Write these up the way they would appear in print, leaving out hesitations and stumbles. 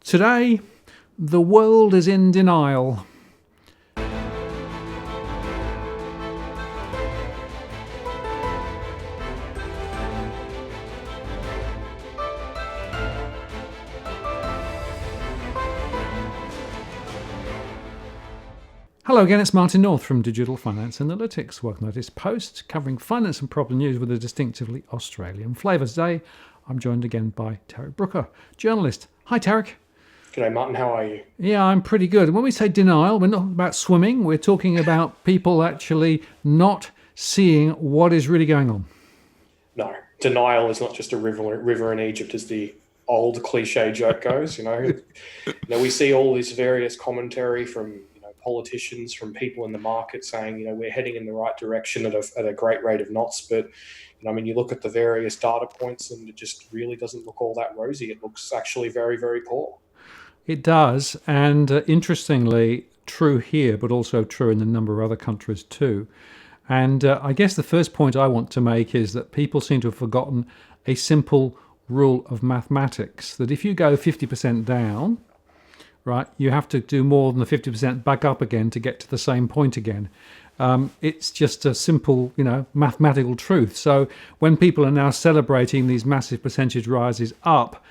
Today, the world is in denial. Hello again, it's Martin North from Digital Finance Analytics. Welcome to this post covering finance and problem news with a distinctively Australian flavour. Today, I'm joined again by Tarric Brooker, journalist. Hi, Tarric. G'day, Martin. How are you? Yeah, I'm pretty good. When we say denial, we're not about swimming. We're talking about people actually not seeing what is really going on. No, denial is not just a river in Egypt, as the old cliche joke goes. We see all this various commentary from politicians, from people in the market saying we're heading in the right direction at a great rate of knots, but you look at the various data points and it just really doesn't look all that rosy. It looks actually very, very poor. It does, and interestingly, true here, but also true in a number of other countries too. And I guess the first point I want to make is that people seem to have forgotten a simple rule of mathematics, that if you go 50% down, right, you have to do more than the 50% back up again to get to the same point again. It's just a simple, mathematical truth. So when people are now celebrating these massive percentage rises up,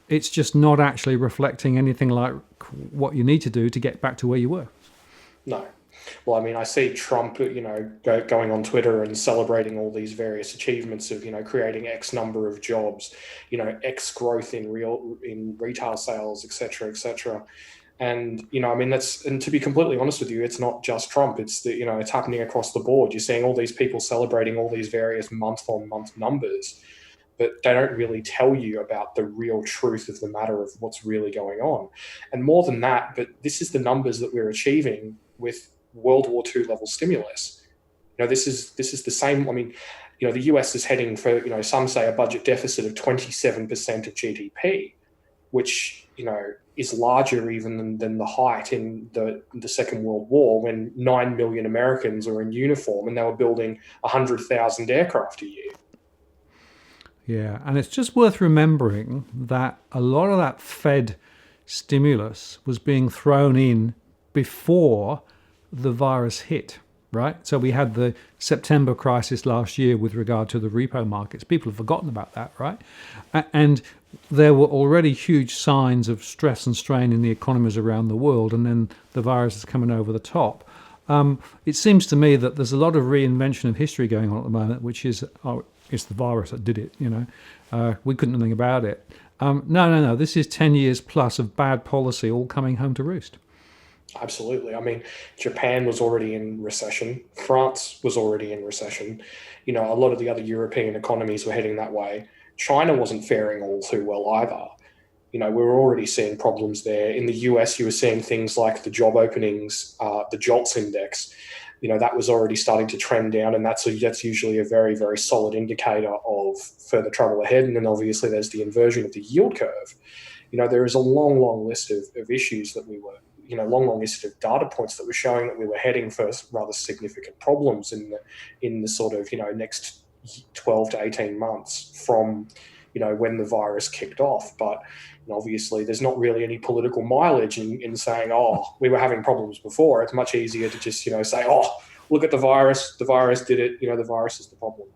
it's just not actually reflecting anything like what you need to do to get back to where you were. No. Well, I see Trump, going on Twitter and celebrating all these various achievements of, creating X number of jobs, X growth in retail sales, et cetera, et cetera. And, and to be completely honest with you, it's not just Trump. It's it's happening across the board. You're seeing all these people celebrating all these various month-on-month numbers, but they don't really tell you about the real truth of the matter of what's really going on. And more than that, but this is the numbers that we're achieving with World War II level stimulus. This is the same. The US is heading for, some say a budget deficit of 27% of GDP, which, is larger even than the height in the Second World War, when 9 million Americans were in uniform and they were building 100,000 aircraft a year. Yeah, and it's just worth remembering that a lot of that Fed stimulus was being thrown in before the virus hit, right? So we had the September crisis last year with regard to the repo markets. People have forgotten about that, right? And there were already huge signs of stress and strain in the economies around the world, and then the virus is coming over the top. It seems to me that there's a lot of reinvention of history going on at the moment, which is, it's the virus that did it, we couldn't do anything about it. No. This is 10 years plus of bad policy all coming home to roost. Absolutely. Japan was already in recession. France was already in recession. A lot of the other European economies were heading that way. China wasn't faring all too well either. We were already seeing problems there. In the US, you were seeing things like the job openings, the JOLTS index. That was already starting to trend down, and that's usually a very, very solid indicator of further trouble ahead. And then obviously there's the inversion of the yield curve. There is a long list of issues that we were, long list of data points that were showing that we were heading for rather significant problems in the sort of, next 12 to 18 months from, when the virus kicked off. But obviously there's not really any political mileage in saying, we were having problems before. It's much easier to just, say, look at the virus did it, the virus is the problem.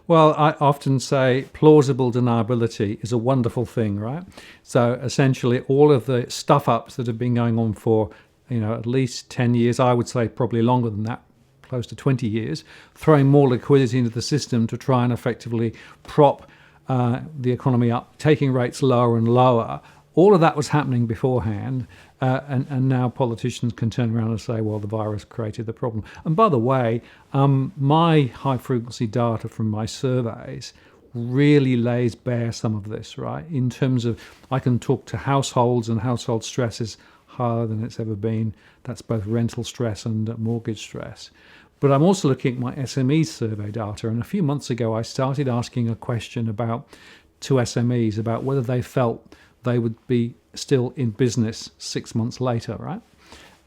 Well, I often say plausible deniability is a wonderful thing, right? So essentially all of the stuff ups that have been going on for, at least 10 years, I would say probably longer than that, close to 20 years, throwing more liquidity into the system to try and effectively prop the economy up, taking rates lower and lower. All of that was happening beforehand, and now politicians can turn around and say, well, the virus created the problem. And by the way, my high-frequency data from my surveys really lays bare some of this, right? In terms of, I can talk to households, and household stress is higher than it's ever been. That's both rental stress and mortgage stress. But I'm also looking at my SME survey data, and a few months ago I started asking a question to SMEs about whether they felt they would be still in business 6 months later, right?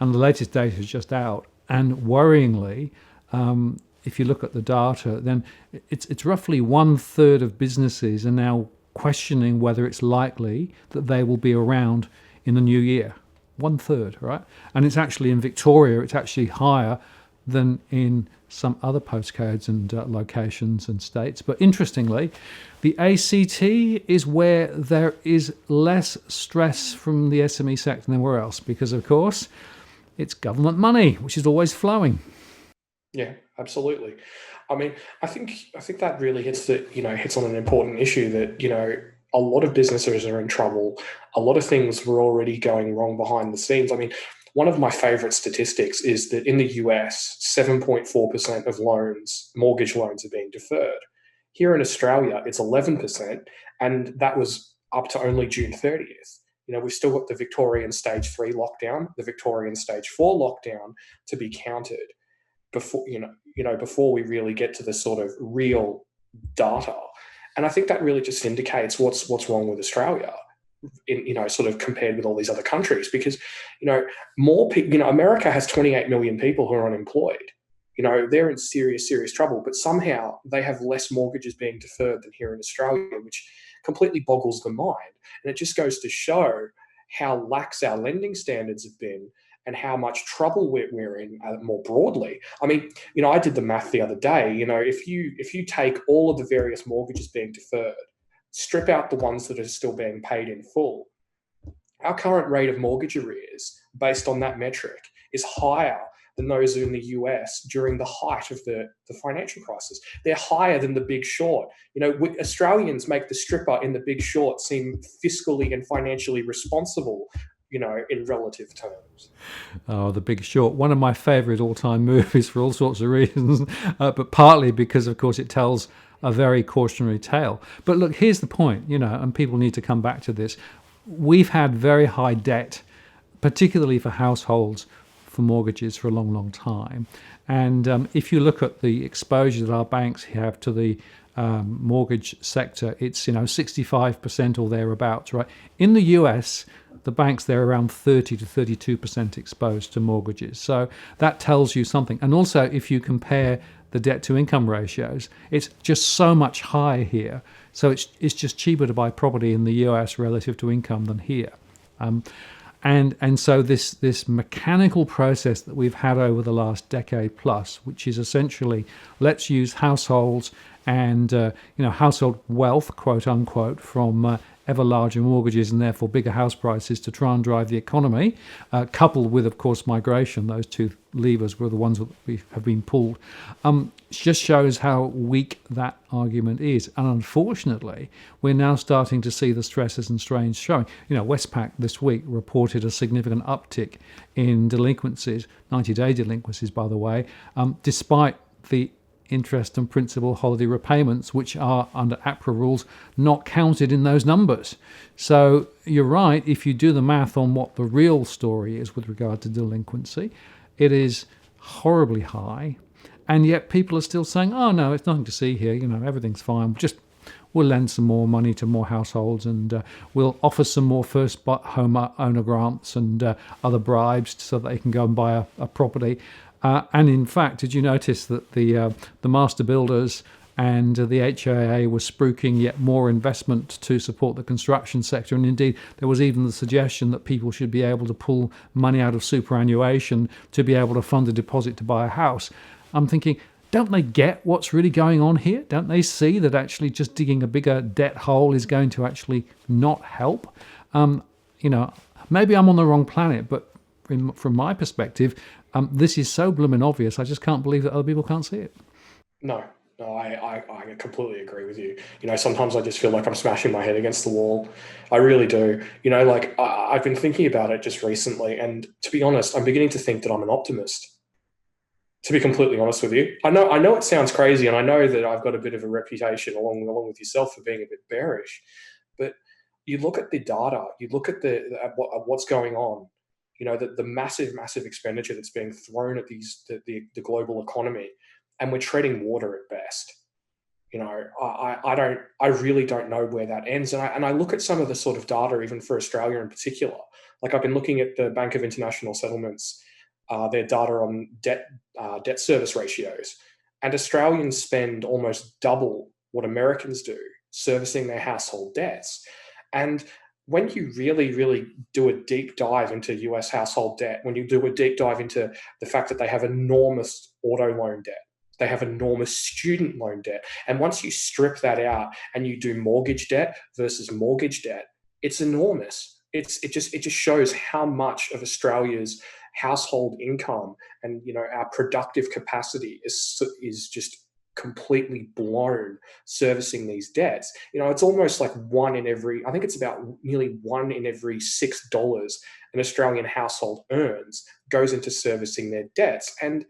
And the latest data is just out. And worryingly, if you look at the data, then it's roughly 1/3 of businesses are now questioning whether it's likely that they will be around in the new year. 1/3, right? And it's actually in Victoria, it's actually higher than in some other postcodes and locations and states. But interestingly, the ACT is where there is less stress from the SME sector than anywhere else, because of course it's government money, which is always flowing. Yeah, absolutely. I mean, I think that really hits on an important issue that, a lot of businesses are in trouble. A lot of things were already going wrong behind the scenes. I mean, one of my favorite statistics is that in the US, 7.4% of mortgage loans, are being deferred. Here in Australia, it's 11%, and that was up to only June 30th. We've still got the Victorian stage 3 lockdown, the Victorian stage 4 lockdown to be counted before we really get to the sort of real data. And I think that really just indicates what's wrong with Australia, sort of compared with all these other countries, because more people. America has 28 million people who are unemployed. They're in serious trouble, but somehow they have less mortgages being deferred than here in Australia, which completely boggles the mind. And it just goes to show how lax our lending standards have been and how much trouble we're in more broadly. I mean, I did the math the other day. If you take all of the various mortgages being deferred, strip out the ones that are still being paid in full, our current rate of mortgage arrears, based on that metric, is higher than those in the US during the height of the financial crisis. They're higher than the Big Short. Australians make the stripper in the Big Short seem fiscally and financially responsible, in relative terms. Oh, The Big Short, one of my favourite all-time movies for all sorts of reasons, but partly because, of course, it tells a very cautionary tale. But look, here's the point, and people need to come back to this. We've had very high debt, particularly for households, for mortgages for a long, long time. And if you look at the exposure that our banks have to the mortgage sector, it's 65% or thereabouts, right? In the US, the banks, they're around 30 to 32% exposed to mortgages. So that tells you something. And also, if you compare the debt to income ratios, it's just so much higher here. So it's just cheaper to buy property in the US relative to income than here. And so this mechanical process that we've had over the last decade plus, which is essentially, let's use households and household wealth, quote unquote, from ever larger mortgages and therefore bigger house prices to try and drive the economy, coupled with, of course, migration. Those two levers were the ones that have been pulled. Just shows how weak that argument is. And unfortunately, we're now starting to see the stresses and strains showing. Westpac this week reported a significant uptick in delinquencies, 90-day delinquencies, by the way, despite the interest and principal holiday repayments, which are under APRA rules not counted in those numbers. So you're right, if you do the math on what the real story is with regard to delinquency, it is horribly high, and yet people are still saying, oh no, it's nothing to see here, everything's fine, we'll lend some more money to more households, and we'll offer some more first home owner grants and other bribes so that they can go and buy a property. And in fact, did you notice that the master builders and the HIA were spruiking yet more investment to support the construction sector? And indeed, there was even the suggestion that people should be able to pull money out of superannuation to be able to fund a deposit to buy a house. I'm thinking, don't they get what's really going on here? Don't they see that actually just digging a bigger debt hole is going to actually not help? Maybe I'm on the wrong planet, but from my perspective, this is so blooming obvious. I just can't believe that other people can't see it. No, I completely agree with you. Sometimes I just feel like I'm smashing my head against the wall. I really do. I've been thinking about it just recently, and to be honest, I'm beginning to think that I'm an optimist. To be completely honest with you, I know it sounds crazy, and I know that I've got a bit of a reputation along with yourself for being a bit bearish, but you look at the data, you look at what's going on. The massive expenditure that's being thrown at the global economy, and we're treading water at best. I really don't know where that ends. And I look at some of the sort of data, even for Australia in particular. Like, I've been looking at the Bank of International Settlements, their data on debt service ratios, and Australians spend almost double what Americans do servicing their household debts. And when you really, really do a deep dive into US household debt, when you do a deep dive into the fact that they have enormous auto loan debt, they have enormous student loan debt. And once you strip that out and you do mortgage debt versus mortgage debt, it's enormous. It just shows how much of Australia's household income and our productive capacity is just completely blown servicing these debts. It's almost like I think it's about nearly $1 in every $6 an Australian household earns goes into servicing their debts. And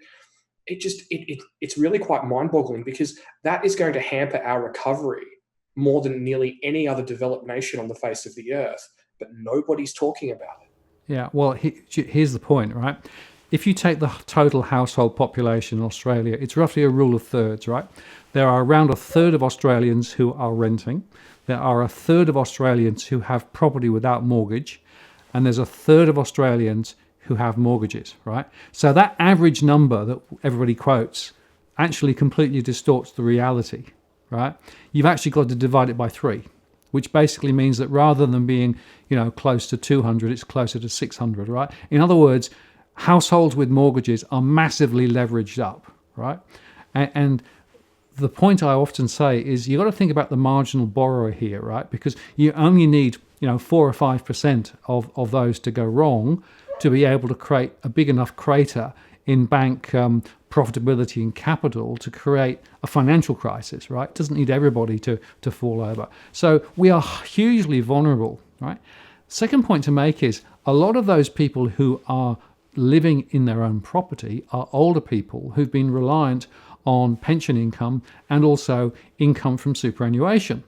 it's really quite mind-boggling, because that is going to hamper our recovery more than nearly any other developed nation on the face of the earth. But nobody's talking about it. Yeah, well, here's the point, right? If you take the total household population in Australia, it's roughly a rule of thirds, right? There are around a third of Australians who are renting. There are a third of Australians who have property without mortgage. And there's a third of Australians who have mortgages, right? So that average number that everybody quotes actually completely distorts the reality, right? You've actually got to divide it by 3, which basically means that rather than being, close to 200, it's closer to 600, right? In other words, households with mortgages are massively leveraged up, right? And the point I often say is you've got to think about the marginal borrower here, right? Because you only need, 4 or 5% of those to go wrong to be able to create a big enough crater in bank profitability and capital to create a financial crisis, right? It doesn't need everybody to fall over. So we are hugely vulnerable, right? Second point to make is a lot of those people who are living in their own property are older people who've been reliant on pension income and also income from superannuation.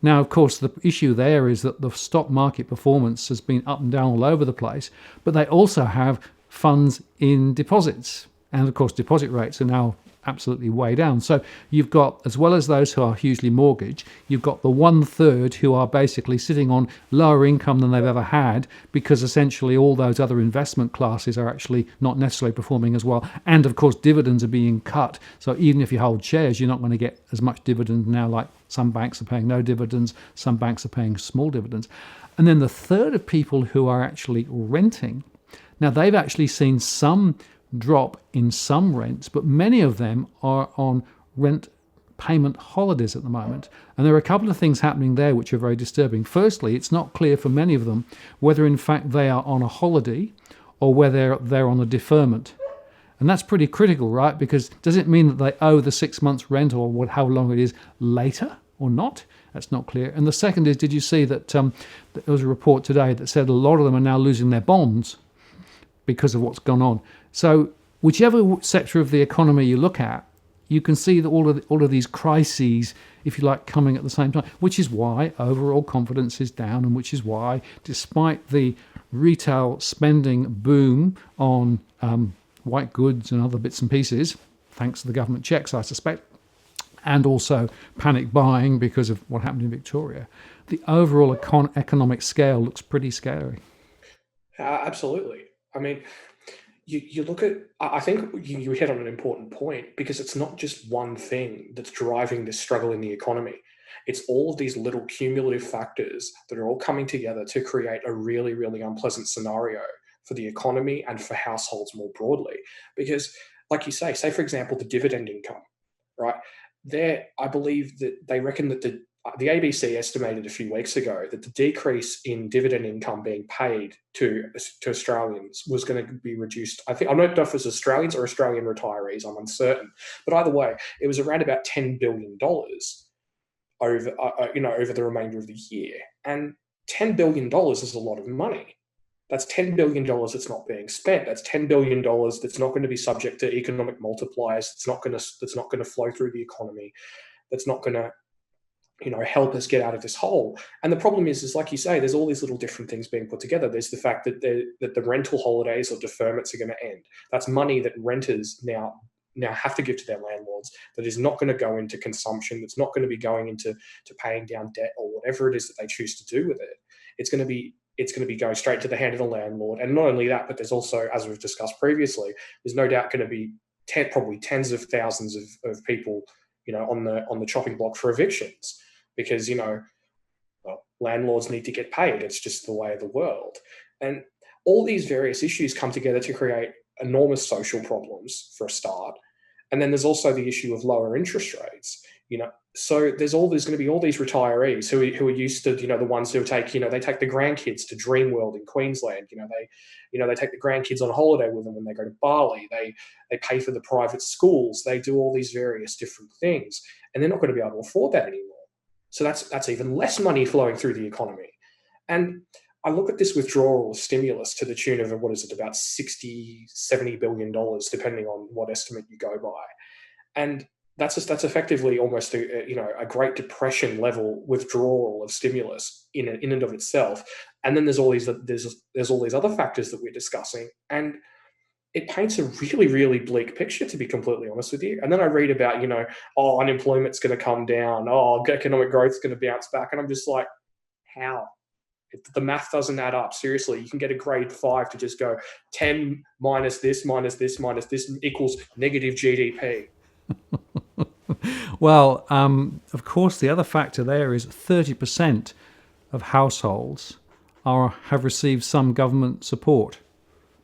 Now, of course, the issue there is that the stock market performance has been up and down all over the place, but they also have funds in deposits. And of course, deposit rates are now absolutely way down. So you've got, as well as those who are hugely mortgaged, you've got the 1/3 who are basically sitting on lower income than they've ever had, because essentially all those other investment classes are actually not necessarily performing as well. And of course, dividends are being cut. So even if you hold shares, you're not going to get as much dividend now. Like some banks are paying no dividends, some banks are paying small dividends. And then the third of people who are actually renting, now they've actually seen some drop in some rents, but many of them are on rent payment holidays at the moment. And there are a couple of things happening there which are very disturbing. Firstly, it's not clear for many of them whether in fact they are on a holiday or whether they're on a deferment. And that's pretty critical, right? Because does it mean that they owe the 6 months rent or how long it is later or not? That's not clear. And the second is, did you see that there was a report today that said a lot of them are now losing their bonds because of what's gone on? So whichever sector of the economy you look at, you can see that all of these crises, if you like, coming at the same time, which is why overall confidence is down, and which is why, despite the retail spending boom on white goods and other bits and pieces, thanks to the government checks, I suspect, and also panic buying because of what happened in Victoria, the overall economic scale looks pretty scary. Absolutely. I mean, you look at, I think you hit on an important point, because it's not just one thing that's driving this struggle in the economy. It's all of these little cumulative factors that are all coming together to create a really, really unpleasant scenario for the economy and for households more broadly. Because, like you say, for example, the dividend income, right? I believe that they reckon that the ABC estimated a few weeks ago that the decrease in dividend income being paid to Australians was going to be reduced. I don't know if it was Australians or Australian retirees, I'm uncertain. But either way, it was around about $10 billion over the remainder of the year. And $10 billion is a lot of money. That's $10 billion that's not being spent. That's $10 billion that's not going to be subject to economic multipliers. That's not going to flow through the economy. That's not going to help us get out of this hole. And the problem is like you say, there's all these little different things being put together. There's the fact that the rental holidays or deferments are going to end. That's money that renters now have to give to their landlords, that is not going to go into consumption, that's not going to be going into paying down debt or whatever it is that they choose to do with it. It's going to be going straight to the hand of the landlord. And not only that, but there's also, as we've discussed previously, there's no doubt going to be probably tens of thousands of people, on the chopping block for evictions. because, well, landlords need to get paid. It's just the way of the world. And all these various issues come together to create enormous social problems for a start. And then there's also the issue of lower interest rates. So there's going to be all these retirees who are used to, the ones who take, they take the grandkids to Dreamworld in Queensland. They take the grandkids on holiday with them when they go to Bali. They pay for the private schools. They do all these various different things, and they're not going to be able to afford that anymore. So that's even less money flowing through the economy. And I look at this withdrawal of stimulus to the tune of, what is it, about 60, $70 billion, depending on what estimate you go by. And that's effectively almost a Great Depression level withdrawal of stimulus in and of itself. And then there's all these other factors that we're discussing, and it paints a really, really bleak picture, to be completely honest with you. And then I read about, unemployment's going to come down, economic growth's going to bounce back, and I'm just like, how? The math doesn't add up. Seriously, you can get a grade 5 to just go 10 minus this equals negative GDP. Well, of course, the other factor there is 30% of households have received some government support.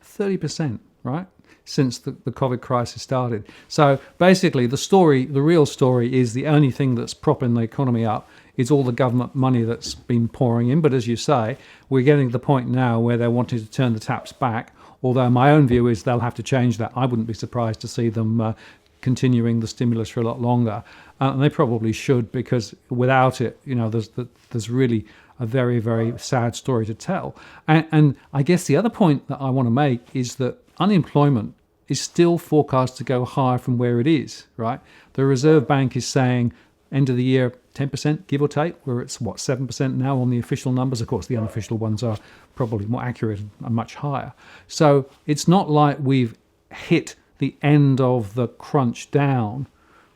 30%, right? Since the COVID crisis started. So basically, the real story is the only thing that's propping the economy up is all the government money that's been pouring in. But as you say, we're getting to the point now where they're wanting to turn the taps back. Although my own view is they'll have to change that. I wouldn't be surprised to see them continuing the stimulus for a lot longer. And they probably should, because without it, there's really a very, very sad story to tell. And I guess the other point that I want to make is that unemployment is still forecast to go higher from where it is, right? The Reserve Bank is saying end of the year 10%, give or take, where it's 7% now on the official numbers. Of course, the unofficial ones are probably more accurate and much higher. So it's not like we've hit the end of the crunch down.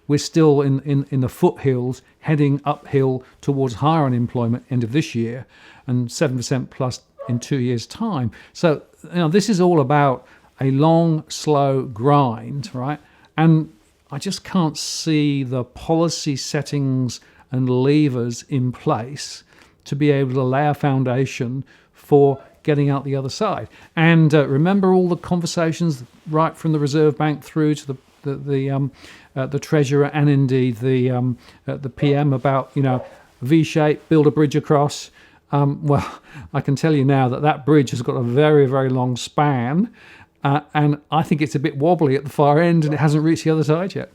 We're still in the foothills, heading uphill towards higher unemployment end of this year and 7% plus in 2 years' time. So this is all about a long, slow grind, right? And I just can't see the policy settings and levers in place to be able to lay a foundation for getting out the other side. And remember all the conversations right from the Reserve Bank through to the Treasurer and indeed the PM about V-shape, build a bridge across. Well, I can tell you now that bridge has got a very, very long span, and I think it's a bit wobbly at the far end, and it hasn't reached the other side yet.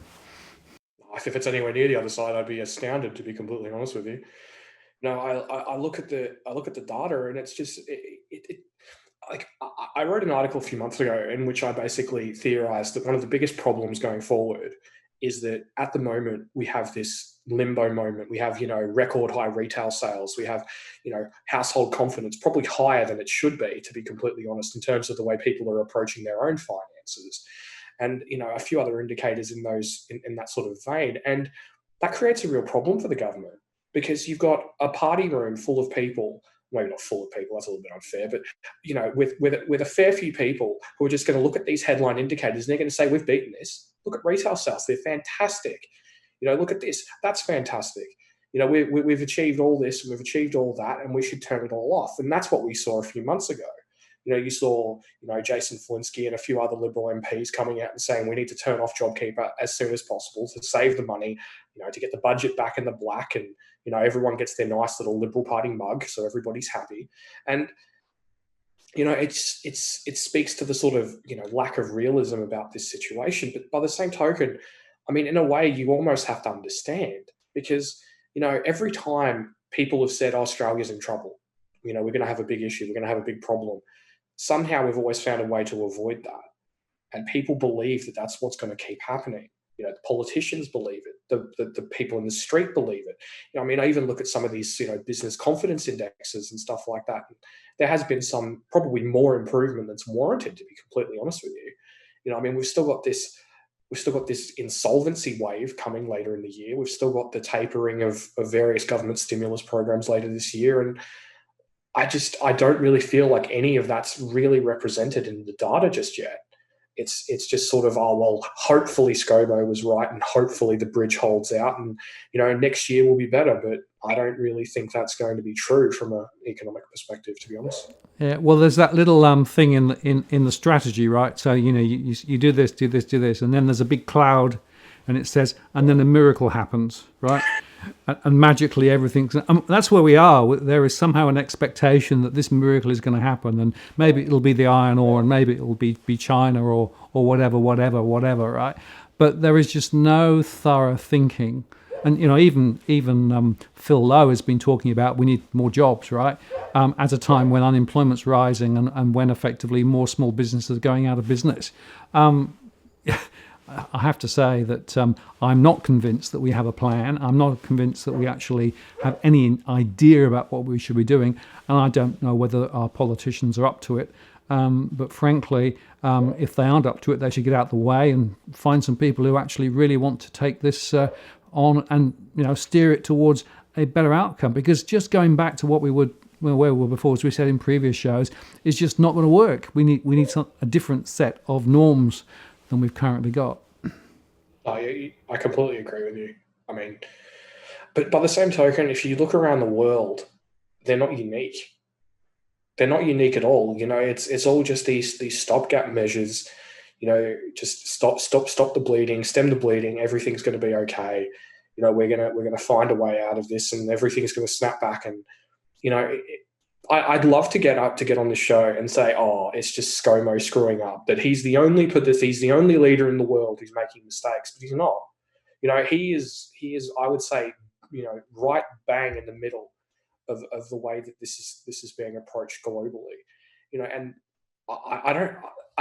If it's anywhere near the other side, I'd be astounded, to be completely honest with you. No, I look at the data, and it's just like I wrote an article a few months ago in which I basically theorized that one of the biggest problems going forward is that at the moment we have this limbo moment. We have record high retail sales. We have household confidence probably higher than it should be, to be completely honest, in terms of the way people are approaching their own finances, and a few other indicators in that sort of vein. And that creates a real problem for the government, because you've got a party room full of people, maybe not full of people, that's a little bit unfair, but with a fair few people who are just going to look at these headline indicators and they're going to say, we've beaten this. Look at retail sales, they're fantastic. Look at this, that's fantastic. We've achieved all this and we've achieved all that, and we should turn it all off. And that's what we saw a few months ago. You saw, Jason Flinsky and a few other Liberal MPs coming out and saying we need to turn off JobKeeper as soon as possible to save the money, to get the budget back in the black, and everyone gets their nice little Liberal Party mug, so everybody's happy. And it speaks to the sort of lack of realism about this situation. But by the same token, I mean, in a way, you almost have to understand, because every time people have said Australia's in trouble, we're going to have a big issue, we're going to have a big problem, somehow we've always found a way to avoid that. And people believe that that's what's going to keep happening. The politicians believe it. The people in the street believe it. I even look at some of these, business confidence indexes and stuff like that. There has been some probably more improvement that's warranted, to be completely honest with you. We've still got this insolvency wave coming later in the year. We've still got the tapering of various government stimulus programs later this year. And I don't really feel like any of that's really represented in the data just yet. it's just sort of, oh well, hopefully ScoMo was right, and hopefully the bridge holds out, and next year will be better. But I don't really think that's going to be true from an economic perspective, to be honest. Yeah, well, there's that little thing in the strategy, right? So you do this, do this, do this, and then there's a big cloud, and it says, and then a miracle happens, right? And magically everything's. That's where we are. There is somehow an expectation that this miracle is going to happen, and maybe it'll be the iron ore, and maybe it'll be China or whatever, right? But there is just no thorough thinking. And even Phil Lowe has been talking about we need more jobs, right? At a time when unemployment's rising and when effectively more small businesses are going out of business. I have to say that I'm not convinced that we have a plan. I'm not convinced that we actually have any idea about what we should be doing, and I don't know whether our politicians are up to it. But frankly, if they aren't up to it, they should get out of the way and find some people who actually really want to take this on and steer it towards a better outcome. Because just going back to where we were before, as we said in previous shows, is just not going to work. We need a different set of norms than we've currently got. I completely agree with you. I mean, but by the same token, if you look around the world, they're not unique. They're not unique at all. It's all just these stopgap measures. Just stop the bleeding, stem the bleeding. Everything's going to be okay. We're gonna find a way out of this, and everything's going to snap back. And I'd love to get on the show and say, oh, it's just ScoMo screwing up. That he's the only leader in the world who's making mistakes, but he's not. He is. I would say, right bang in the middle of the way that this is being approached globally. And I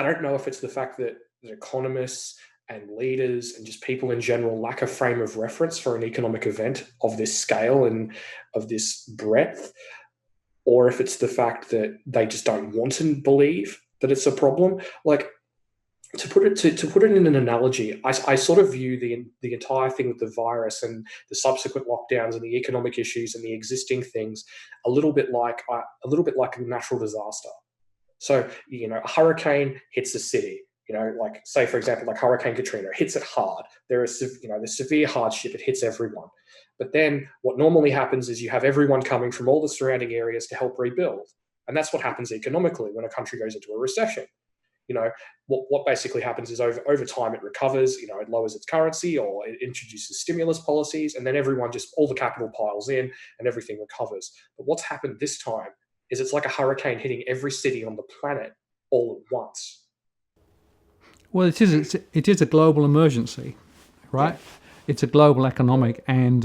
don't know if it's the fact that economists and leaders and just people in general lack a frame of reference for an economic event of this scale and of this breadth, or if it's the fact that they just don't want to believe that it's a problem. Like, to put it in an analogy, I sort of view the entire thing with the virus and the subsequent lockdowns and the economic issues and the existing things a little bit like a natural disaster. So, a hurricane hits a city, like, say, for example, like Hurricane Katrina, it hits it hard. There's severe hardship, it hits everyone. But then what normally happens is you have everyone coming from all the surrounding areas to help rebuild. And that's what happens economically when a country goes into a recession. What basically happens is over time it recovers, it lowers its currency or it introduces stimulus policies, and then all the capital piles in and everything recovers. But what's happened this time is it's like a hurricane hitting every city on the planet all at once. Well, it is a global emergency, right? Yeah. It's a global economic and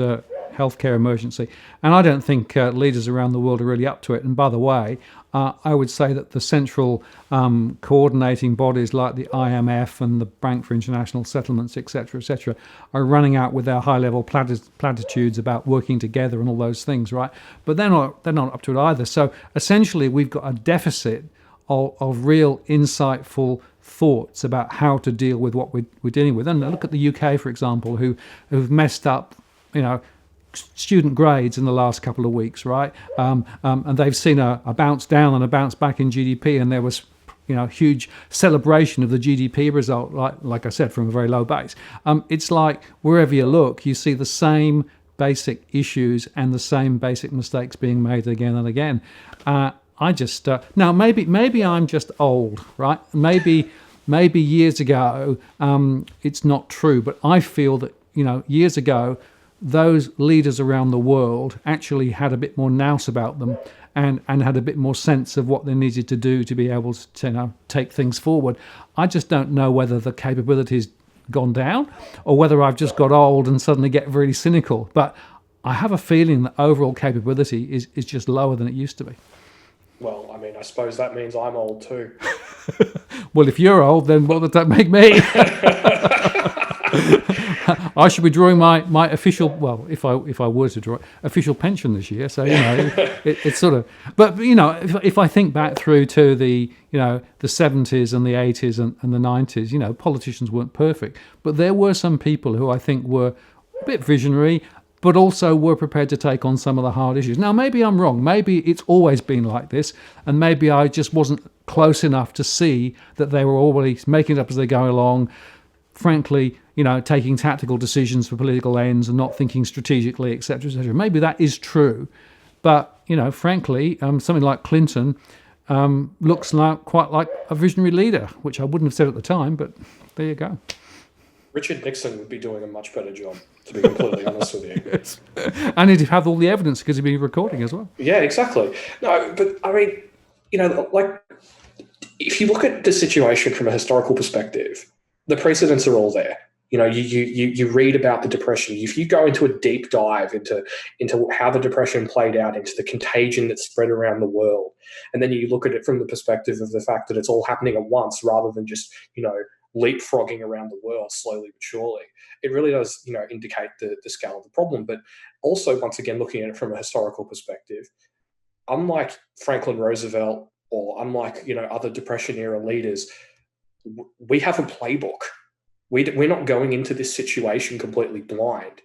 healthcare emergency. And I don't think leaders around the world are really up to it. And by the way, I would say that the central coordinating bodies like the IMF and the Bank for International Settlements, et cetera, are running out with their high-level platitudes about working together and all those things, right? But they're not up to it either. So essentially, we've got a deficit of real insightful thoughts about how to deal with what we're dealing with. And look at the UK, for example, who've messed up, student grades in the last couple of weeks, right? And they've seen a bounce down and a bounce back in GDP, and there was, huge celebration of the GDP result, like I said, from a very low base. It's like wherever you look, you see the same basic issues and the same basic mistakes being made again and again. I just now maybe I'm just old, right? Maybe years ago it's not true, but I feel that years ago those leaders around the world actually had a bit more nous about them and had a bit more sense of what they needed to do to be able to take things forward. I just don't know whether the capability's gone down or whether I've just got old and suddenly get really cynical. But I have a feeling that overall capability is just lower than it used to be. Well, I mean, I suppose that means I'm old too. Well, if you're old, then what does that make me? I should be drawing my official, well, if I were to draw official pension this year. So it's sort of, but if I think back through to the the 70s and the 80s and the 90s, politicians weren't perfect, but there were some people who I think were a bit visionary, but also were prepared to take on some of the hard issues. Now, maybe I'm wrong. Maybe it's always been like this, and maybe I just wasn't close enough to see that they were already making it up as they go along, frankly, taking tactical decisions for political ends and not thinking strategically, etc., etc. Maybe that is true, but frankly, something like Clinton looks quite like a visionary leader, which I wouldn't have said at the time, but there you go. Richard Nixon would be doing a much better job, to be completely honest with you. Yes. And he'd have all the evidence because he'd be recording as well. Yeah, exactly. No, but I mean, like, if you look at the situation from a historical perspective, the precedents are all there. You read about the Depression. If you go into a deep dive into how the Depression played out, into the contagion that spread around the world, and then you look at it from the perspective of the fact that it's all happening at once rather than just, leapfrogging around the world slowly but surely, it really does, indicate the scale of the problem. But also, once again, looking at it from a historical perspective, unlike Franklin Roosevelt or unlike, other Depression era leaders, we have a playbook. We're not going into this situation completely blind.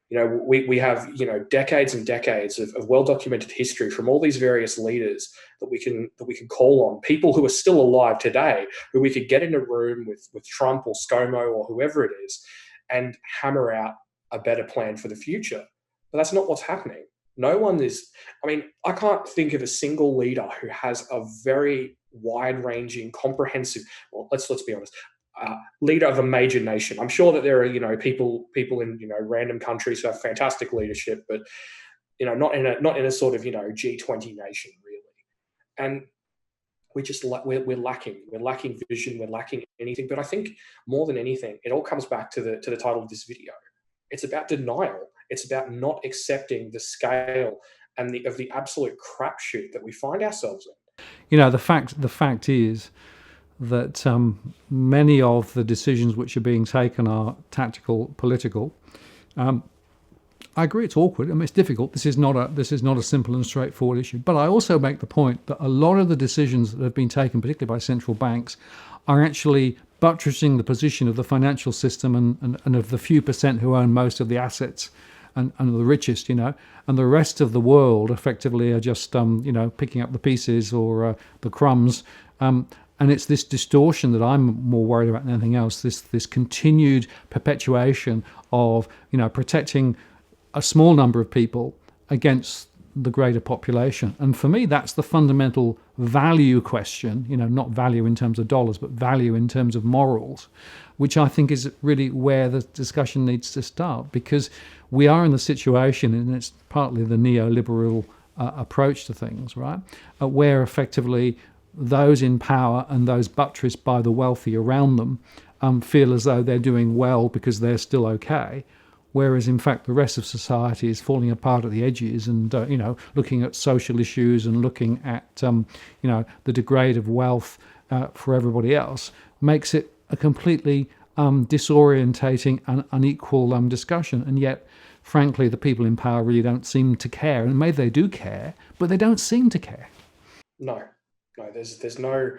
We have, decades and decades of well-documented history from all these various leaders that we can call on, people who are still alive today, who we could get in a room with Trump or ScoMo or whoever it is and hammer out a better plan for the future. But that's not what's happening. No one is, I can't think of a single leader who has a very wide-ranging, comprehensive, well, let's be honest, leader of a major nation. I'm sure that there are, people in, random countries who have fantastic leadership, but, not in a sort of, G20 nation, really. And we're lacking vision, we're lacking anything. But I think more than anything, it all comes back to the title of this video. It's about denial. It's about not accepting the scale and of the absolute crapshoot that we find ourselves in. The fact is that many of the decisions which are being taken are tactical, political. I agree, it's awkward. It's difficult. This is not a simple and straightforward issue. But I also make the point that a lot of the decisions that have been taken, particularly by central banks, are actually buttressing the position of the financial system and of the few percent who own most of the assets and the richest, and the rest of the world effectively are just, picking up the pieces or the crumbs. And it's this distortion that I'm more worried about than anything else, this continued perpetuation of, protecting a small number of people against the greater population. And for me, that's the fundamental value question, not value in terms of dollars, but value in terms of morals, which I think is really where the discussion needs to start, because we are in the situation, and it's partly the neoliberal approach to things, right, where effectively those in power and those buttressed by the wealthy around them feel as though they're doing well because they're still okay, whereas in fact the rest of society is falling apart at the edges and looking at social issues and looking at the degrade of wealth for everybody else makes it a completely disorientating and unequal discussion. And yet, frankly, the people in power really don't seem to care, and maybe they do care, but they don't seem to care. No, there's no,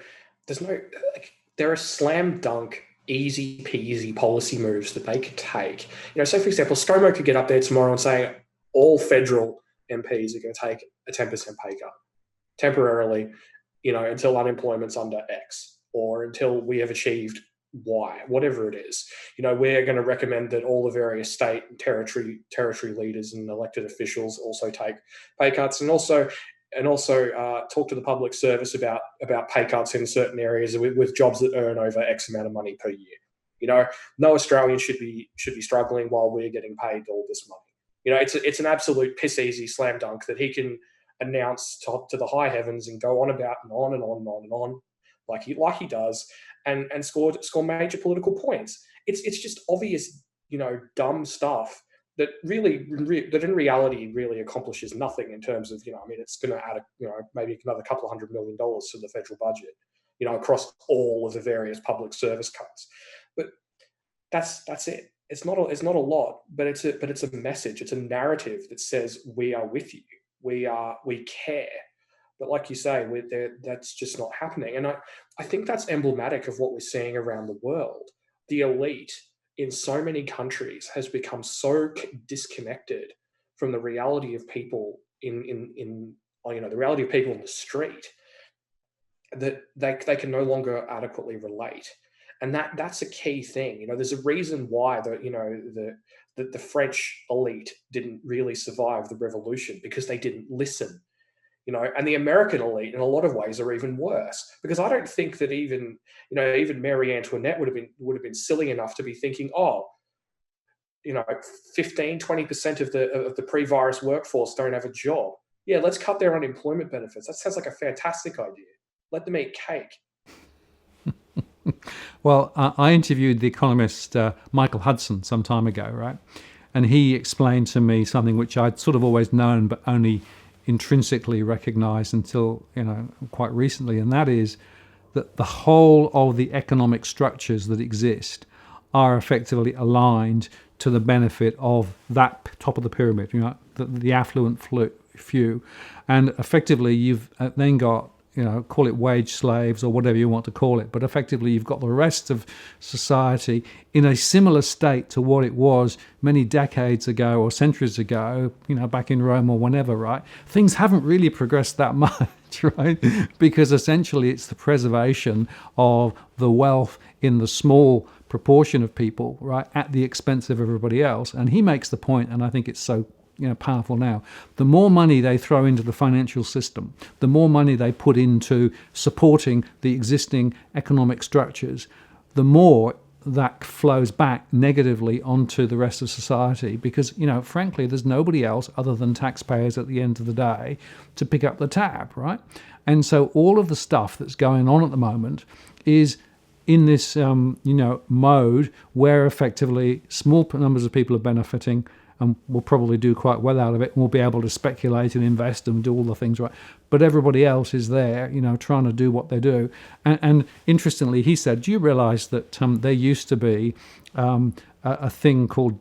there are slam dunk, easy peasy policy moves that they could take. So for example, ScoMo could get up there tomorrow and say all federal MPs are going to take a 10% pay cut temporarily, until unemployment's under X or until we have achieved Y, whatever it is. We're going to recommend that all the various state and territory leaders and elected officials also take pay cuts, and also talk to the public service about pay cuts in certain areas with jobs that earn over X amount of money per year. No Australian should be struggling while we're getting paid all this money. It's an absolute piss easy slam dunk that he can announce to the high heavens and go on about and on and on and on and on like he does and score major political points. It's just obvious, dumb stuff that that in reality really accomplishes nothing in terms of, it's going to add, maybe another couple $100 million to the federal budget, across all of the various public service cuts. But that's it. It's not a lot, but it's a message. It's a narrative that says we are with you. We care. But like you say, that's just not happening. And I think that's emblematic of what we're seeing around the world. The elite in so many countries has become so disconnected from the reality of people in the reality of people in the street, that they can no longer adequately relate. And that's a key thing. There's a reason why the French elite didn't really survive the revolution, because they didn't listen. And the American elite in a lot of ways are even worse, because I don't think that even Mary Antoinette would have been silly enough to be thinking, oh, 15-20% of the pre-virus workforce don't have a job. Yeah, let's cut their unemployment benefits. That sounds like a fantastic idea. Let them eat cake. Well, I interviewed the economist Michael Hudson some time ago, right? And he explained to me something which I'd sort of always known, but only intrinsically recognized until quite recently, and that is that the whole of the economic structures that exist are effectively aligned to the benefit of that top of the pyramid, the affluent few, and effectively you've then got, call it wage slaves or whatever you want to call it, but effectively you've got the rest of society in a similar state to what it was many decades ago or centuries ago, back in Rome or whenever, right? Things haven't really progressed that much, right? Because essentially it's the preservation of the wealth in the small proportion of people, right, at the expense of everybody else. And he makes the point, and I think it's so powerful now. The more money they throw into the financial system, the more money they put into supporting the existing economic structures, the more that flows back negatively onto the rest of society, because frankly there's nobody else other than taxpayers at the end of the day to pick up the tab, right? And so all of the stuff that's going on at the moment is in this mode where effectively small numbers of people are benefiting and will probably do quite well out of it, and will be able to speculate and invest and do all the things right. But everybody else is there, trying to do what they do. And interestingly, he said, do you realize that there used to be a thing called,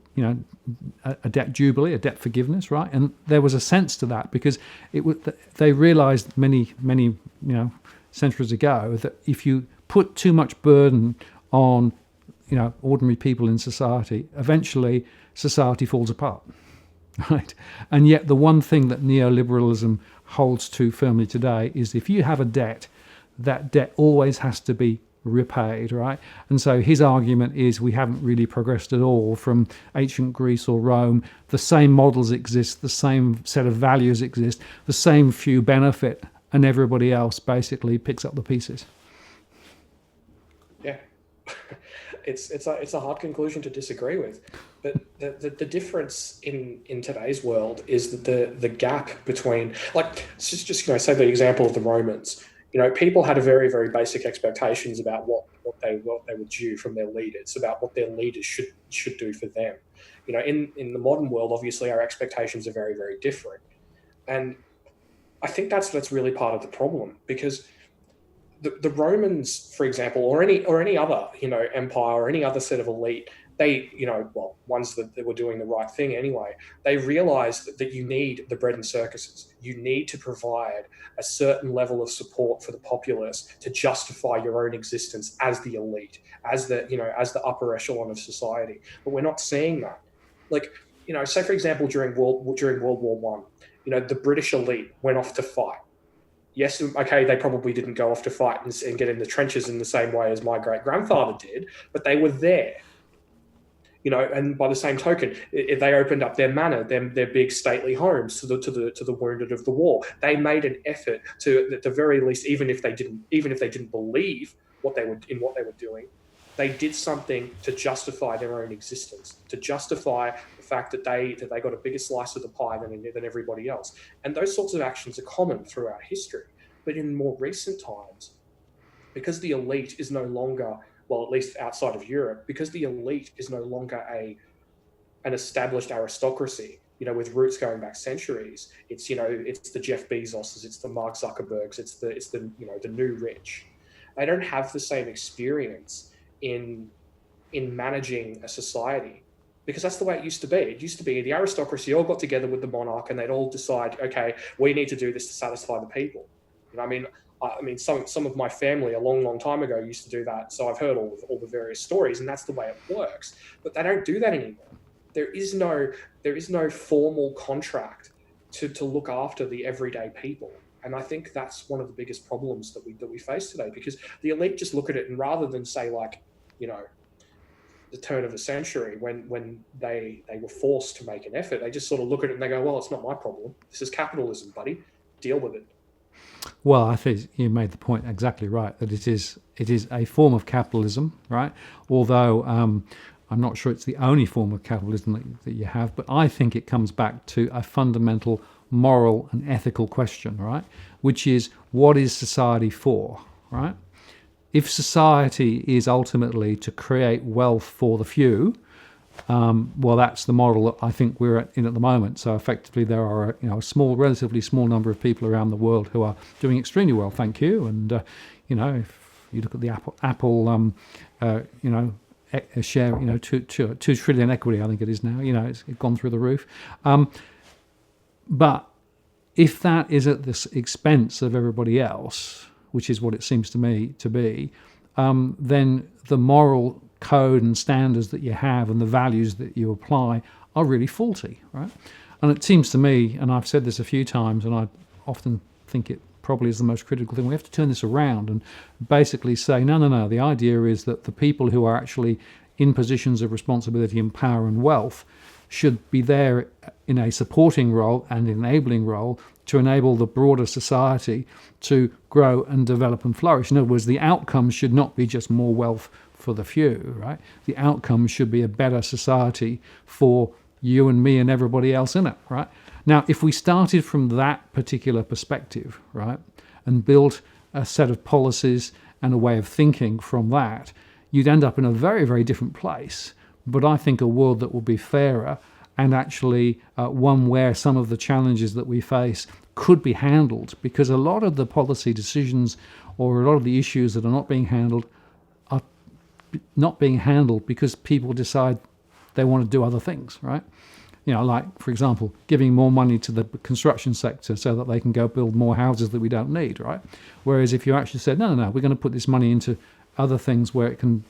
a debt jubilee, a debt forgiveness, right? And there was a sense to that, because they realized many, centuries ago that if you put too much burden on, ordinary people in society, eventually society falls apart, right? And yet the one thing that neoliberalism holds to firmly today is if you have a debt, that debt always has to be repaid, right? And so his argument is we haven't really progressed at all from ancient Greece or Rome. The same models exist, the same set of values exist, the same few benefit, and everybody else basically picks up the pieces. Yeah. It's a hard conclusion to disagree with, but the difference in today's world is that the gap between, like, just say the example of the Romans. People had a very, very basic expectations about what they were due from their leaders, about what their leaders should do for them. In the modern world, obviously our expectations are very, very different, and I think that's really part of the problem, because the Romans, for example, or any other empire or any other set of elite, they ones that were doing the right thing anyway, they realized that you need the bread and circuses. You need to provide a certain level of support for the populace to justify your own existence as the elite, as the upper echelon of society. But we're not seeing that. Like, say for example during World War One, the British elite went off to fight. Yes, okay, they probably didn't go off to fight and get in the trenches in the same way as my great-grandfather did, but they were there. And by the same token, they opened up their manor, their big stately homes to the wounded of the war. They made an effort to, at the very least, even if they didn't believe what they were doing, they did something to justify their own existence, to justify the fact that they got a bigger slice of the pie than everybody else. And those sorts of actions are common throughout history. But in more recent times, because the elite is no longer, well, at least outside of Europe, because the elite is no longer an established aristocracy, with roots going back centuries. It's the Jeff Bezoses, it's the Mark Zuckerbergs, it's the new rich. They don't have the same experience in managing a society, because that's the way it used to be. It used to be the aristocracy all got together with the monarch and they'd all decide, okay, we need to do this to satisfy the people. I mean, some of my family a long, long time ago used to do that. So I've heard all the various stories, and that's the way it works. But they don't do that anymore. there is no formal contract to look after the everyday people. And I think that's one of the biggest problems that we face today, because the elite just look at it, and rather than say, like, you know, the turn of the century, when they were forced to make an effort, they just sort of look at it and they go, well, it's not my problem. This is capitalism, buddy. Deal with it. Well, I think you made the point exactly right, that it is a form of capitalism, right? Although I'm not sure it's the only form of capitalism that you have, but I think it comes back to a fundamental moral and ethical question, right? Which is, what is society for, right? If society is ultimately to create wealth for the few, well, that's the model that I think we're in at the moment. So effectively, there are a relatively small number of people around the world who are doing extremely well, thank you. And if you look at the Apple share, 2 trillion equity, I think it is now. It's gone through the roof. But if that is at the expense of everybody else, which is what it seems to me to be, then the moral code and standards that you have and the values that you apply are really faulty, right? And it seems to me, and I've said this a few times, and I often think it probably is the most critical thing, we have to turn this around and basically say, no, the idea is that the people who are actually in positions of responsibility and power and wealth should be there in a supporting role and enabling role to enable the broader society to grow and develop and flourish. In other words, the outcome should not be just more wealth for the few, right? The outcome should be a better society for you and me and everybody else in it, right? Now, if we started from that particular perspective, right, and built a set of policies and a way of thinking from that, you'd end up in a very, very different place. But I think a world that will be fairer, and actually one where some of the challenges that we face could be handled, because a lot of the policy decisions or a lot of the issues that are not being handled are not being handled because people decide they want to do other things, right? Like, for example, giving more money to the construction sector so that they can go build more houses that we don't need, right? Whereas if you actually said, no, we're going to put this money into other things where it can,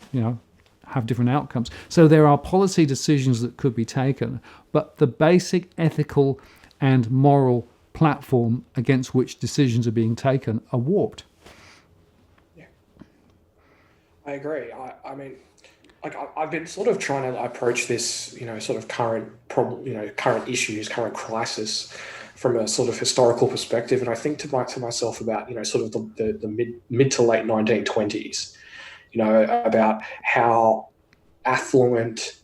have different outcomes. So there are policy decisions that could be taken, but the basic ethical and moral platform against which decisions are being taken are warped. Yeah, I agree. I mean, like, I've been sort of trying to approach this, sort of current problem, current issues, current crisis from a sort of historical perspective. And I think to myself about, sort of the mid to late 1920s, about how affluent,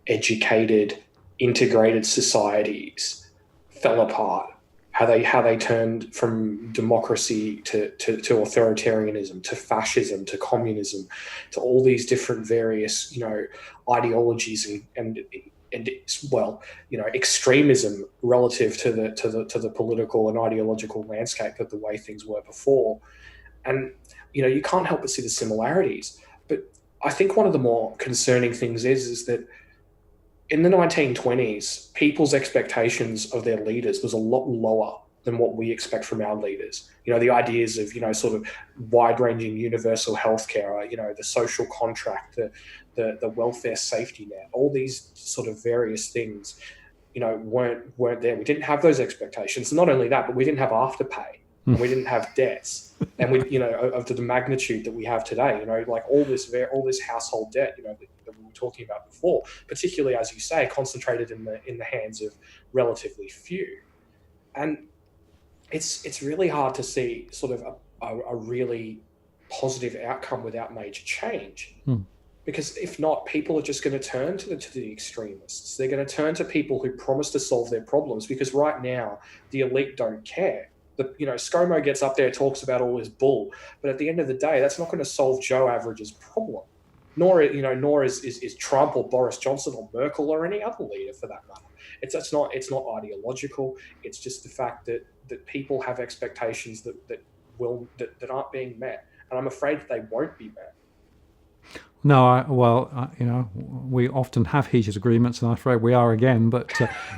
educated, integrated societies fell apart, how they turned from democracy to authoritarianism, to fascism, to communism, to all these different various, ideologies and extremism relative to the political and ideological landscape of the way things were before. And you can't help but see the similarities. But I think one of the more concerning things is that in the 1920s, people's expectations of their leaders was a lot lower than what we expect from our leaders. The ideas of, sort of wide-ranging universal healthcare, the social contract, the welfare safety net, all these sort of various things, weren't there. We didn't have those expectations. Not only that, but we didn't have afterpay. And we didn't have debts, and we, of the magnitude that we have today, like all this household debt, that we were talking about before, particularly, as you say, concentrated in the hands of relatively few. And it's really hard to see sort of a really positive outcome without major change. Because if not, people are just going to turn to the extremists. They're going to turn to people who promise to solve their problems, because right now the elite don't care. ScoMo gets up there, talks about all this bull, but at the end of the day, that's not going to solve Joe Average's problem. Nor is Trump or Boris Johnson or Merkel or any other leader for that matter. It's not ideological. It's just the fact that people have expectations that aren't being met, and I'm afraid that they won't be met. No, we often have heated agreements, and I'm afraid we are again. But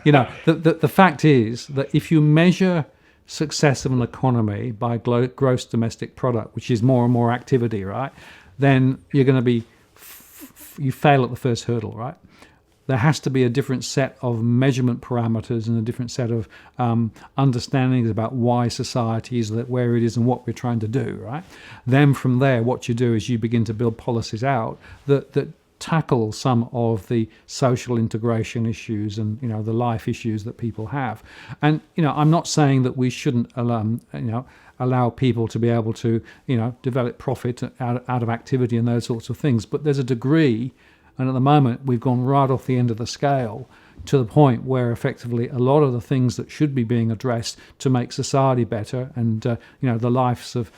the fact is that if you measure success of an economy by gross domestic product, which is more and more activity, right, then you're going to be you fail at the first hurdle, right? there has to be a different set of measurement parameters and a different set of understandings about why society is where it is and what we're trying to do, right? Then from there, what you do is you begin to build policies out that tackle some of the social integration issues and the life issues that people have. And I'm not saying that we shouldn't allow people to be able to develop profit out of activity and those sorts of things, but there's a degree. And at the moment, we've gone right off the end of the scale to the point where effectively a lot of the things that should be being addressed to make society better and the lives of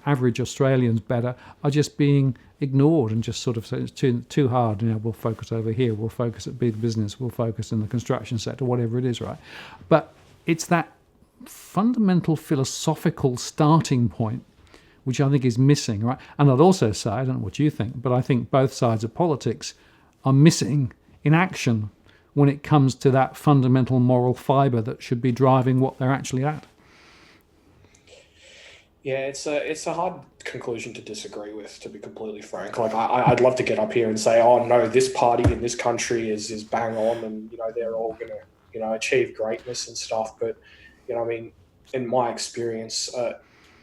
average Australians better are just being ignored and just sort of say it's too hard. We'll focus over here. We'll focus at big business. We'll focus in the construction sector, whatever it is, right? But it's that fundamental philosophical starting point which I think is missing, right? And I'd also say, I don't know what you think, but I think both sides of politics are missing in action when it comes to that fundamental moral fibre that should be driving what they're actually at. Yeah, it's a hard conclusion to disagree with, to be completely frank. Like I'd love to get up here and say, oh no, this party in this country is bang on, and they're all gonna achieve greatness and stuff. But in my experience,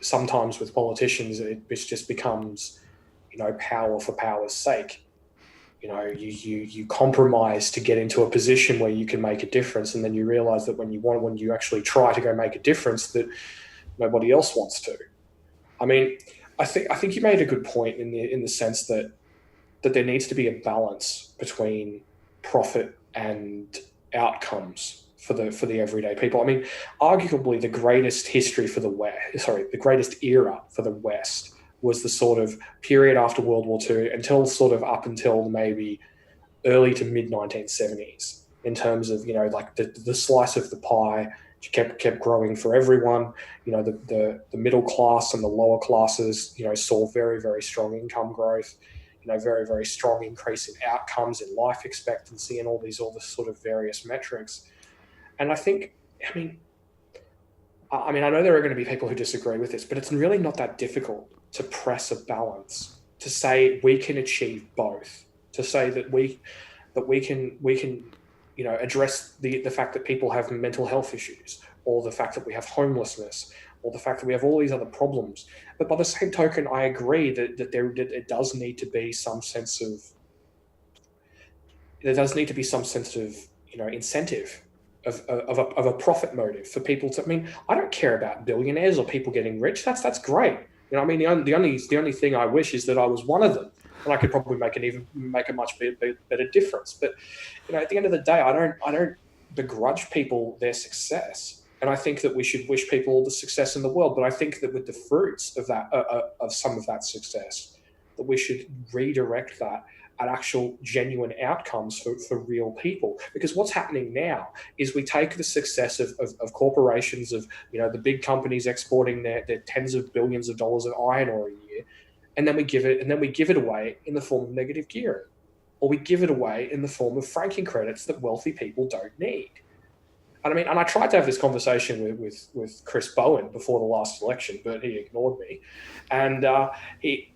sometimes with politicians, it just becomes power for power's sake. You compromise to get into a position where you can make a difference, and then you realize that when you actually try to go make a difference, that nobody else wants to. I think you made a good point in the sense that there needs to be a balance between profit and outcomes for the everyday people. Arguably the greatest the greatest era for the West was the sort of period after World War II up until maybe early to mid 1970s, in terms of like the slice of the pie kept growing for everyone. The middle class and the lower classes saw very, very strong income growth, very, very strong increase in outcomes in life expectancy and all the sort of various metrics. And I think, I know there are going to be people who disagree with this, but it's really not that difficult to press a balance, to say we can achieve both, to say that we can address the fact that people have mental health issues, or the fact that we have homelessness, or the fact that we have all these other problems. But by the same token, I agree that it does need to be some sense of incentive of a profit motive for people to. I don't care about billionaires or people getting rich. That's great. The only thing I wish is that I was one of them, and I could probably make a much better difference. But at the end of the day, I don't begrudge people their success, and I think that we should wish people all the success in the world. But I think that with the fruits of that of some of that success, that we should redirect that at actual genuine outcomes for real people. Because what's happening now is we take the success of corporations, of the big companies exporting their tens of billions of dollars of iron ore a year, and then we give it away in the form of negative gearing, or we give it away in the form of franking credits that wealthy people don't need. And I tried to have this conversation with Chris Bowen before the last election, but he ignored me. And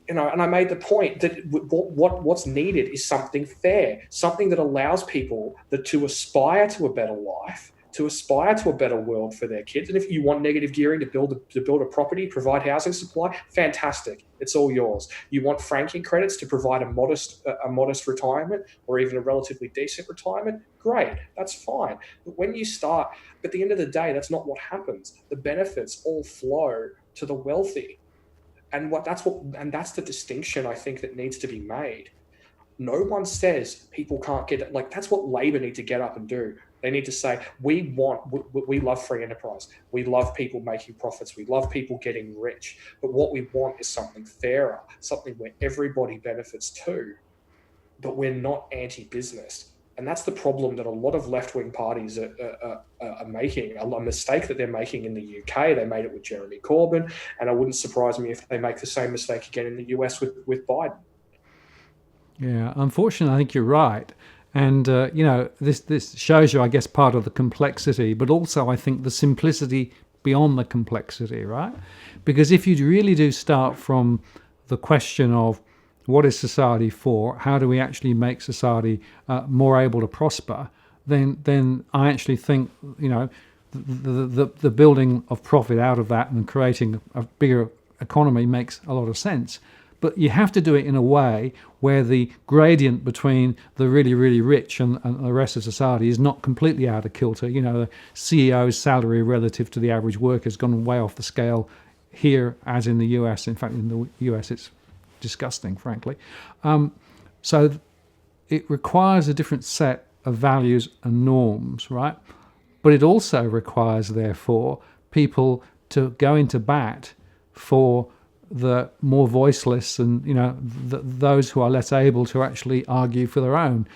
and I made the point that what's needed is something fair, something that allows people to aspire to a better life, to aspire to a better world for their kids. And if you want negative gearing to build a property, provide housing supply, fantastic, it's all yours. You want franking credits to provide a modest retirement, or even a relatively decent retirement, great, that's fine. But when you start, at the end of the day, that's not what happens. The benefits all flow to the wealthy, and that's the distinction I think that needs to be made. No one says people can't get it. Like, that's what Labor need to get up and do. They need to say, we love free enterprise. We love people making profits. We love people getting rich. But what we want is something fairer, something where everybody benefits too. But we're not anti-business. And that's the problem that a lot of left-wing parties are making, a mistake that they're making in the UK. They made it with Jeremy Corbyn, and it wouldn't surprise me if they make the same mistake again in the US with Biden. Yeah, unfortunately, I think you're right. And, this shows you, I guess, part of the complexity, but also I think the simplicity beyond the complexity, right? Because if you really do start from the question of, what is society for, how do we actually make society more able to prosper, then I actually think, the building of profit out of that and creating a bigger economy makes a lot of sense. But you have to do it in a way where the gradient between the really, really rich and the rest of society is not completely out of kilter. The CEO's salary relative to the average worker has gone way off the scale here, as in the US. In fact, in the US, it's disgusting, frankly. So it requires a different set of values and norms, right? But it also requires, therefore, people to go into bat for the more voiceless and those who are less able to actually argue for their own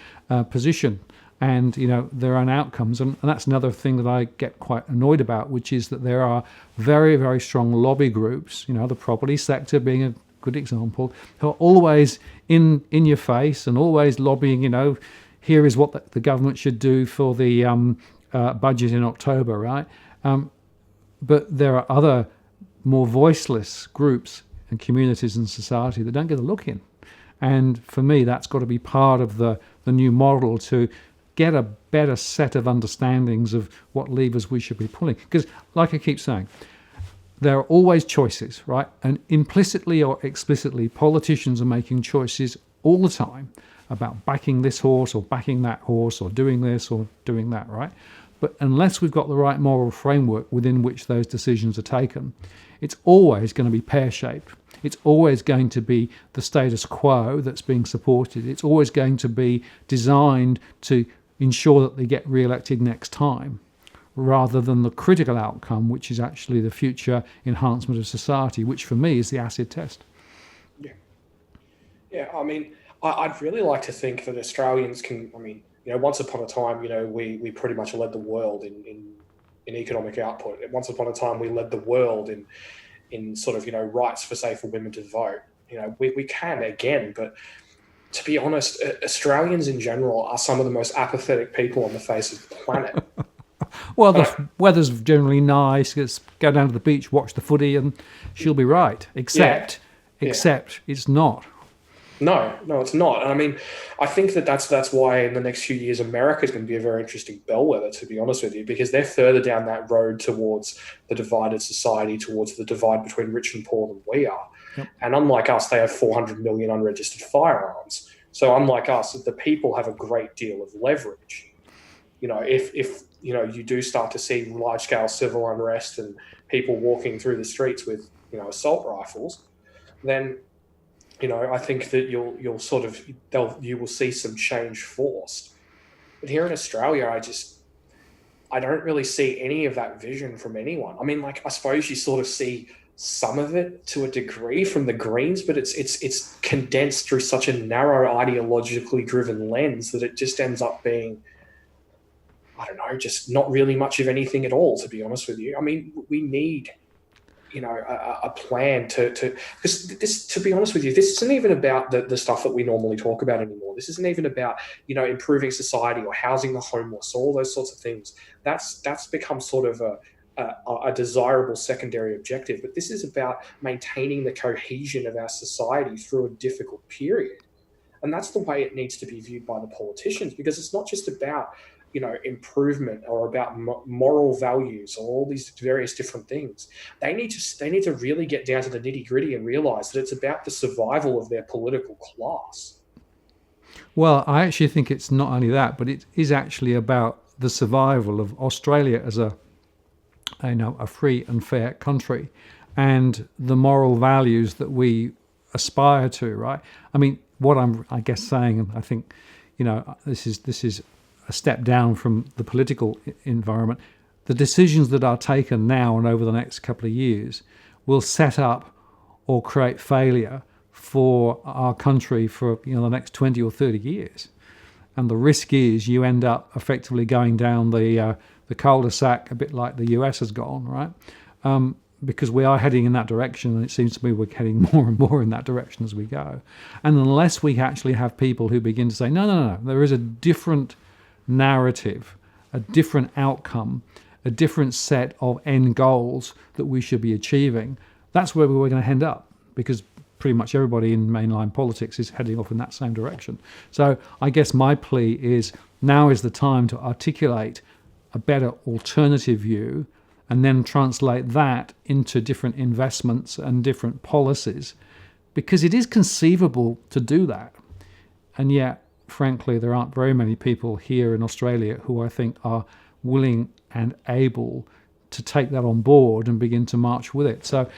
position and their own outcomes. And that's another thing that I get quite annoyed about, which is that there are very, very strong lobby groups, the property sector being a good example, who are always in your face and always lobbying, here is what the government should do for the budget in October, right? But there are other more voiceless groups and communities in society that don't get a look in. And for me, that's got to be part of the new model to get a better set of understandings of what levers we should be pulling. Because, like I keep saying, there are always choices, right? And implicitly or explicitly, politicians are making choices all the time about backing this horse or backing that horse or doing this or doing that, right? But unless we've got the right moral framework within which those decisions are taken, it's always going to be pear-shaped. It's always going to be the status quo that's being supported. It's always going to be designed to ensure that they get re-elected next time, rather than the critical outcome, which is actually the future enhancement of society, which for me is the acid test. Yeah. Yeah, I mean, I'd really like to think that Australians can, once upon a time, we pretty much led the world in economic output. Once upon a time, we led the world in sort of, rights for, say, for women to vote. We can again, but to be honest, Australians in general are some of the most apathetic people on the face of the planet. Well, the weather's generally nice. Just go down to the beach, watch the footy, and she'll be right. Except it's not. No, it's not. And I think that's why in the next few years, America is going to be a very interesting bellwether, to be honest with you, because they're further down that road towards the divided society, towards the divide between rich and poor than we are. Yep. And unlike us, they have 400 million unregistered firearms. So unlike us, the people have a great deal of leverage. If you do start to see large-scale civil unrest and people walking through the streets with, assault rifles, then I think that you will see some change forced. But here in Australia, I don't really see any of that vision from anyone. I suppose you sort of see some of it to a degree from the Greens, but it's condensed through such a narrow ideologically driven lens that it just ends up being, I don't know, just not really much of anything at all, to be honest with you. We need a plan because this, to be honest with you, this isn't even about the stuff that we normally talk about anymore. This isn't even about, improving society or housing the homeless, all those sorts of things. That's become sort of a desirable secondary objective. But this is about maintaining the cohesion of our society through a difficult period. And that's the way it needs to be viewed by the politicians, because it's not just about improvement or about moral values or all these various different things. They need to really get down to the nitty gritty and realize that it's about the survival of their political class. Well, I actually think it's not only that, but it is actually about the survival of Australia as a free and fair country, and the moral values that we aspire to. Right? What I'm, saying, and I think, this is a step down from the political environment. The decisions that are taken now and over the next couple of years will set up or create failure for our country for the next 20 or 30 years. And the risk is you end up effectively going down the culdesac, a bit like the US has gone, right? Because we are heading in that direction, and it seems to me we're heading more and more in that direction as we go. And unless we actually have people who begin to say, no, there is a different narrative, a different outcome, a different set of end goals that we should be achieving, that's where we're going to end up. Because pretty much everybody in mainline politics is heading off in that same direction. So I guess my plea is now is the time to articulate a better alternative view and then translate that into different investments and different policies, because it is conceivable to do that. And yet, frankly, there aren't very many people here in Australia who I think are willing and able to take that on board and begin to march with it. So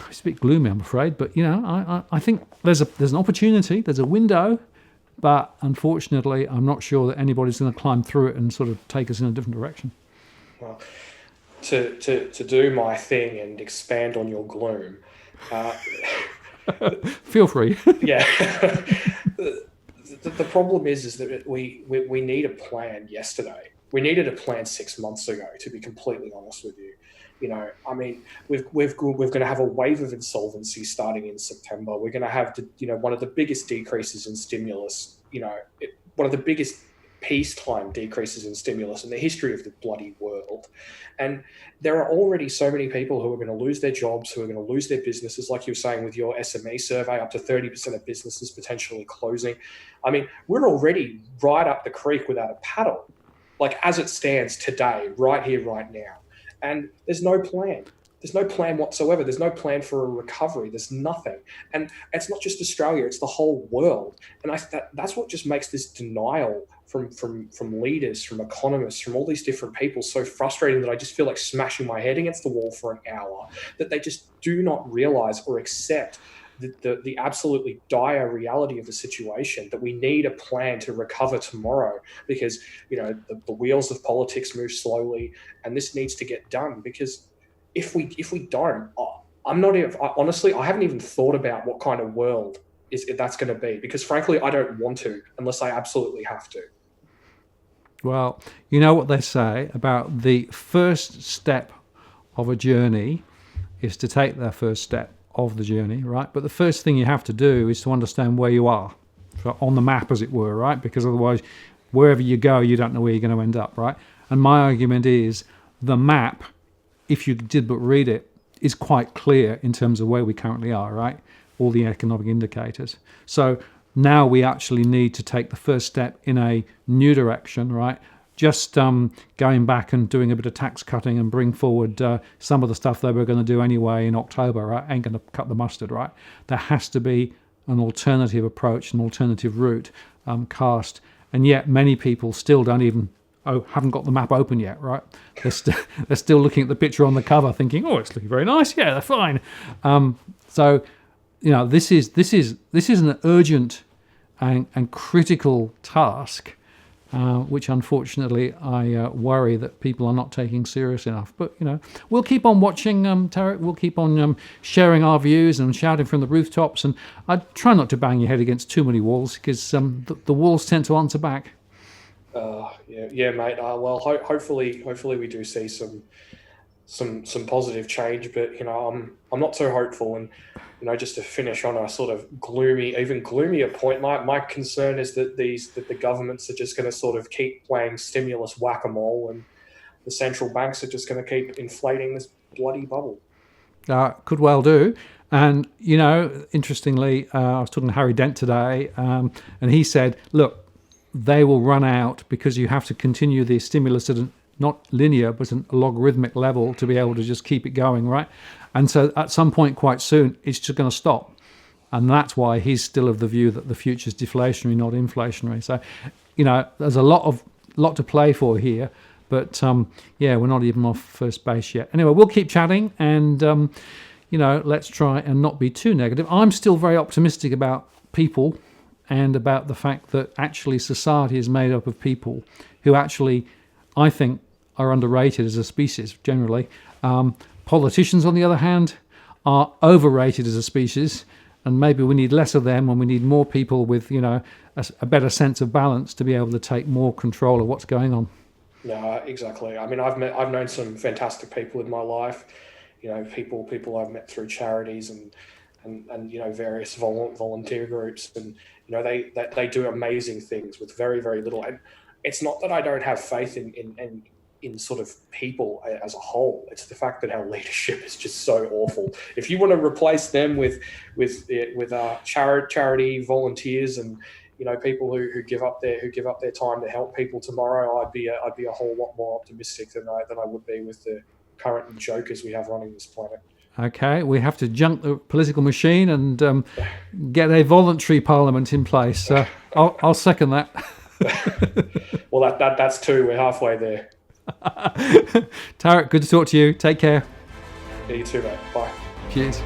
it's a bit gloomy, I'm afraid, but I think there's an opportunity, there's a window, but unfortunately, I'm not sure that anybody's going to climb through it and sort of take us in a different direction. Well, to do my thing and expand on your gloom. Feel free. Yeah. The problem is that we need a plan yesterday. We needed a plan 6 months ago, to be completely honest with you. I mean, we're going to have a wave of insolvency starting in September. We're going to have one of the biggest decreases in stimulus. One of the biggest peacetime decreases in stimulus in the history of the bloody world. And there are already so many people who are going to lose their jobs, who are going to lose their businesses, like you were saying with your SME survey, up to 30% of businesses potentially closing. I mean, we're already right up the creek without a paddle, like as it stands today, right here, right now. And there's no plan. There's no plan whatsoever. There's no plan for a recovery. There's nothing. And it's not just Australia, it's the whole world. And that's what just makes this denial from leaders, from economists, from all these different people so frustrating, that I just feel like smashing my head against the wall for an hour, that they just do not realize or accept the absolutely dire reality of the situation, that we need a plan to recover tomorrow, because the wheels of politics move slowly, and this needs to get done. Because if we don't, honestly, I haven't even thought about what kind of world that's going to be, because frankly, I don't want to unless I absolutely have to. Well, you know what they say about the first step of a journey is to take that first step of the journey, right? But the first thing you have to do is to understand where you are, so on the map, as it were, right? Because otherwise, wherever you go, you don't know where you're going to end up, right? And my argument is the map, if you did but read it, is quite clear in terms of where we currently are, right? All the economic indicators. So now we actually need to take the first step in a new direction, right? Just going back and doing a bit of tax cutting and bring forward some of the stuff they were going to do anyway in October, right? Ain't going to cut the mustard, right? There has to be an alternative approach, an alternative route cast. And yet many people still haven't got the map open yet, right? They're still looking at the picture on the cover thinking, oh, it's looking very nice. Yeah, they're fine. So this is an urgent and critical task, which unfortunately I worry that people are not taking serious enough. But we'll keep on watching, Tarric. We'll keep on sharing our views and shouting from the rooftops. And I try not to bang your head against too many walls, because the walls tend to answer back. Yeah, mate. Well, hopefully we do see some positive change, but I'm not so hopeful. And just to finish on a sort of even gloomier point, my concern is that the governments are just going to sort of keep playing stimulus whack-a-mole, and the central banks are just going to keep inflating this bloody bubble. Could well do. And interestingly, I was talking to Harry Dent today, and he said, look, they will run out because you have to continue the stimulus at not linear, but a logarithmic level to be able to just keep it going, right? And so at some point quite soon, it's just going to stop. And that's why he's still of the view that the future is deflationary, not inflationary. So, there's a lot to play for here. But, we're not even off first base yet. Anyway, we'll keep chatting and, let's try and not be too negative. I'm still very optimistic about people and about the fact that actually society is made up of people who actually, I think, are underrated as a species generally. Politicians, on the other hand, are overrated as a species, and maybe we need less of them and we need more people with, a better sense of balance to be able to take more control of what's going on. No, exactly. I mean, I've known some fantastic people in my life, people I've met through charities and various volunteer groups, and they do amazing things with very, very little. And it's not that I don't have faith in in sort of people as a whole. It's the fact that our leadership is just so awful. If you want to replace them with charity volunteers and people who give up their time to help people tomorrow, I'd be a whole lot more optimistic than I would be with the current jokers we have running this planet. Okay, we have to junk the political machine and get a voluntary parliament in place. I'll second that. Well, that's two. We're halfway there. Tarric, good to talk to you. Take care. Yeah, you too, mate. Bye. Cheers.